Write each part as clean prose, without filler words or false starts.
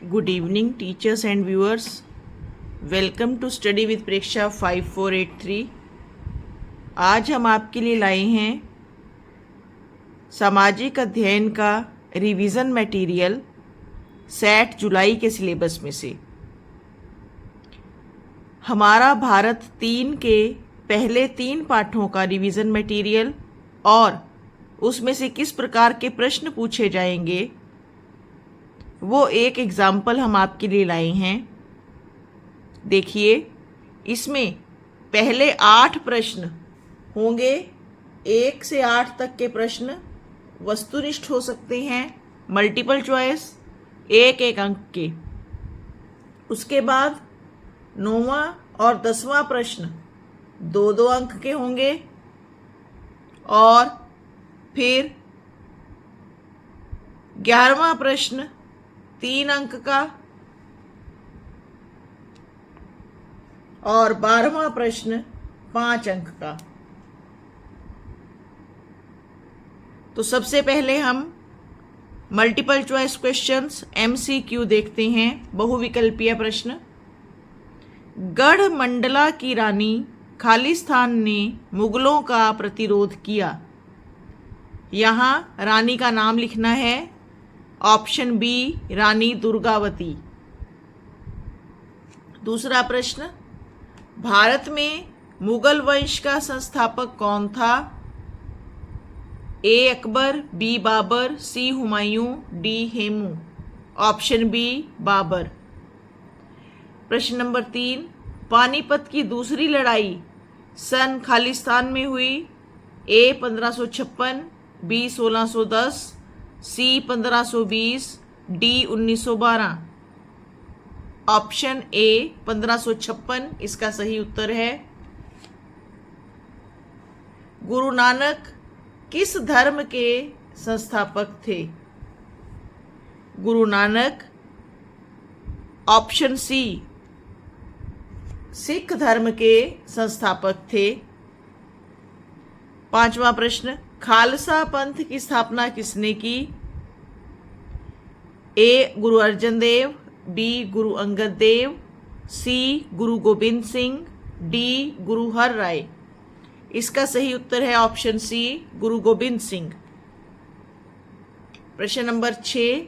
Good evening, teachers and viewers. Welcome to Study with Preksha 5483. आज हम आपके लिए लाए हैं सामाजिक अध्ययन का रिवीजन मटेरियल सेट जुलाई के सिलेबस में से। हमारा भारत 3 के पहले 3 पाठों का रिवीजन मटेरियल और उसमें से किस प्रकार के प्रश्न पूछे जाएंगे वो एक एग्ज़ाम्पल हम आपके लिए लाए हैं। देखिए, इसमें पहले 8 प्रश्न होंगे। 1 से 8 तक के प्रश्न वस्तुनिष्ठ हो सकते हैं, मल्टीपल चॉइस, एक अंक के। उसके बाद 9वां और 10वां प्रश्न 2 अंक के होंगे और फिर 11वां प्रश्न 3 अंक का और 12वां प्रश्न 5 अंक का। तो सबसे पहले हम मल्टीपल चॉइस क्वेश्चंस MCQ देखते हैं, बहुविकल्पीय प्रश्न। गढ़मंडला की रानी खालिस्तान ने मुगलों का प्रतिरोध किया। यहाँ रानी का नाम लिखना है। Option B Rani Durgavati. दूसरा प्रश्न, भारत में मुगल वंश का संस्थापक कौन था? A Akbar, B Babar, C Humayun, D Hemu. Option B Babar. प्रश्न नंबर 3, पानीपत की दूसरी लड़ाई सन खालिस्तान में हुई। A 1556, B 1610, C 1520, D 1912। Option A 1556 इसका सही उत्तर है। गुरु नानक किस धर्म के संस्थापक थे? गुरु नानक ऑप्शन सी सिख धर्म के संस्थापक थे। 5वां प्रश्न, खालसा पंथ की स्थापना किसने की? ए गुरु अर्जन देव, बी गुरु अंगद देव, सी गुरु गोबिंद सिंह, डी गुरु हर राय। इसका सही उत्तर है ऑप्शन सी गुरु गोबिंद सिंह। प्रश्न नंबर 6,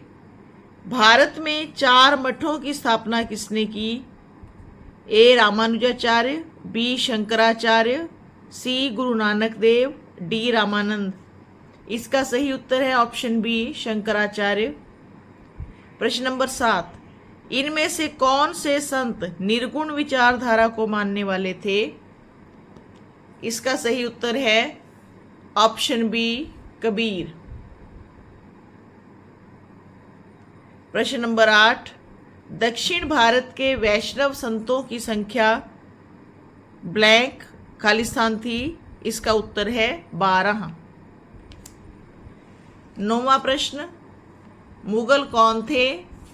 भारत में 4 मठों की स्थापना किसने की? ए रामानुजाचार्य, बी शंकराचार्य, सी गुरु नानक देव, डी रामानंद। इसका सही उत्तर है ऑप्शन बी शंकराचार्य। प्रश्न नंबर 7, इनमें से कौन से संत निर्गुण विचारधारा को मानने वाले थे? इसका सही उत्तर है ऑप्शन बी कबीर। प्रश्न नंबर 8, दक्षिण भारत के वैष्णव संतों की संख्या ब्लैंक खालिस्तान थी। इसका उत्तर है 12। 9वां प्रश्न, मुगल कौन थे?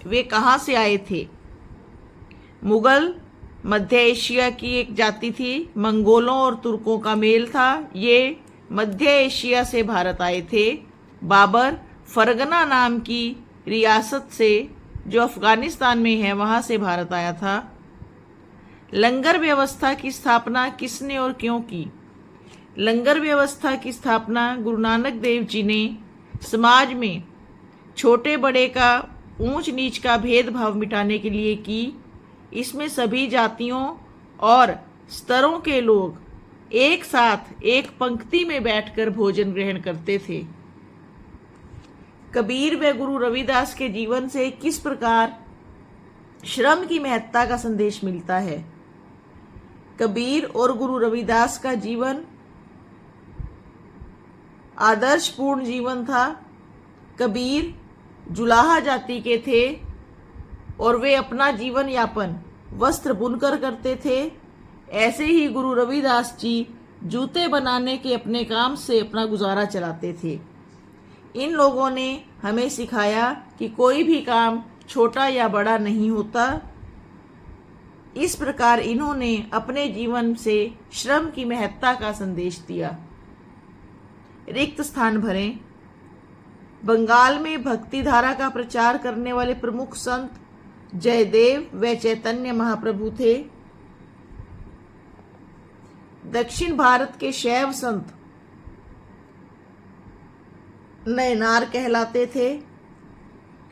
वे कहाँ से आए थे? मुगल मध्य एशिया की एक जाति थी। मंगोलों और तुर्कों का मेल था। ये मध्य एशिया से भारत आए थे। बाबर फरगना नाम की रियासत से, जो अफगानिस्तान में है, वहाँ से भारत आया था। लंगर व्यवस्था की स्थापना किसने और क्यों की? लंगर व्यवस्था की स्थापना गुरु नानक देव जी ने समाज में छोटे बड़े का, ऊंच नीच का भेदभाव मिटाने के लिए की। इसमें सभी जातियों और स्तरों के लोग एक साथ एक पंक्ति में बैठकर भोजन ग्रहण करते थे। कबीर व गुरु रविदास के जीवन से किस प्रकार श्रम की महत्ता का संदेश मिलता है? कबीर और गुरु रविदास का जीवन आदर्शपूर्ण जीवन था। कबीर जुलाहा जाति के थे और वे अपना जीवन यापन वस्त्र बुनकर करते थे। ऐसे ही गुरु रविदास जी जूते बनाने के अपने काम से अपना गुजारा चलाते थे। इन लोगों ने हमें सिखाया कि कोई भी काम छोटा या बड़ा नहीं होता। इस प्रकार इन्होंने अपने जीवन से श्रम की महत्ता का संदेश दिया। रिक्त स्थान भरें। बंगाल में भक्ति धारा का प्रचार करने वाले प्रमुख संत जयदेव व चैतन्य महाप्रभु थे। दक्षिण भारत के शैव संत नयनार कहलाते थे।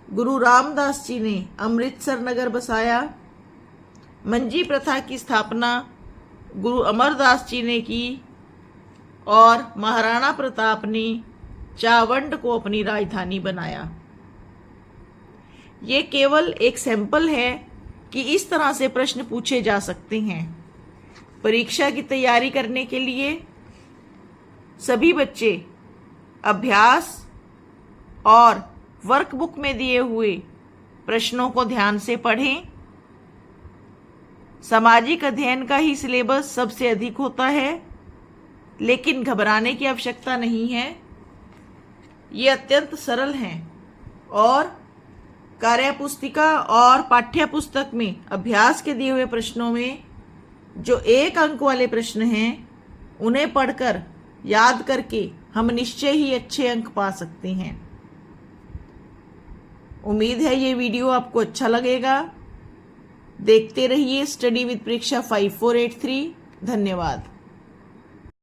गुरु रामदास जी ने अमृतसर नगर बसाया। मंजी प्रथा की स्थापना गुरु अमरदास जी ने की और महाराणा प्रताप ने चावंड को अपनी राजधानी बनाया। ये केवल एक सैंपल है कि इस तरह से प्रश्न पूछे जा सकते हैं। परीक्षा की तैयारी करने के लिए सभी बच्चे अभ्यास और वर्कबुक में दिए हुए प्रश्नों को ध्यान से पढ़ें। सामाजिक अध्ययन का ही सिलेबस सबसे अधिक होता है, लेकिन घबराने की आवश्यकता नहीं है। ये अत्यंत सरल हैं और कार्यपुस्तिका और पाठ्य पुस्तक में अभ्यास के दिए हुए प्रश्नों में जो 1 अंक वाले प्रश्न हैं उन्हें पढ़कर याद करके हम निश्चय ही अच्छे अंक पा सकते हैं। उम्मीद है ये वीडियो आपको अच्छा लगेगा। देखते रहिए स्टडी विद परीक्षा 5483। धन्यवाद।